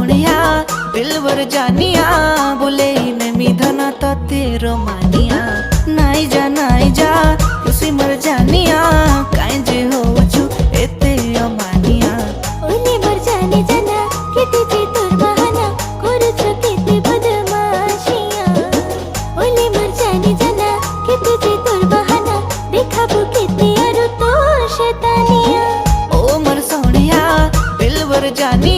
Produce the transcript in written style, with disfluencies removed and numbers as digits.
सोनिया दिलवर जानिया बोले मैं मिधना तो तेरो मानिया नाई जा खुशी मर जानिया काई जे हो छु एते अमानिया ओले मर जाने जाना केते जे तोर बहाना करूछ केते बदमाशिया ओले मर जाने जाना केते जे तोर बहाना देखाबो केते आरो तो शैतानिया ओ मर सोनिया दिलवर जानिया